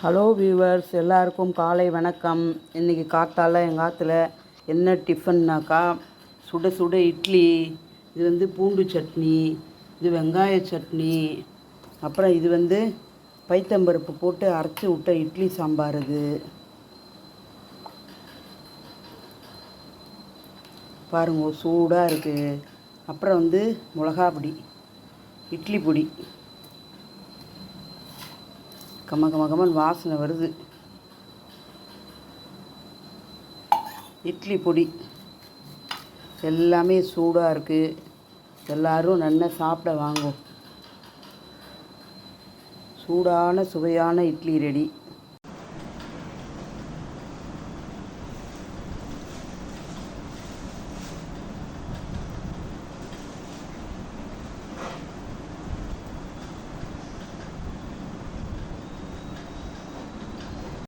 Hello viewers, எல்லாருக்கும் காலை வணக்கம். இன்றைக்கி காத்தால எங்கள் ஆற்றுல என்ன டிஃபன்னாக்கா, சுட சுட இட்லி, இது பூண்டு சட்னி, இது வெங்காய சட்னி, அப்புறம் இது பைத்தம்பருப்பு போட்டு அரைச்சி விட்ட இட்லி சாம்பார். இது பாருங்க, சூடாக இருக்குது. அப்புறம் மிளகா பொடி, இட்லி பொடி, கமகமகமன் வாசனை வருது. இட்லி பொடி எல்லாமே சூடாக இருக்குது. எல்லோரும் நல்லா சாப்பிட வாங்கும். சூடான சுவையான இட்லி ரெடி.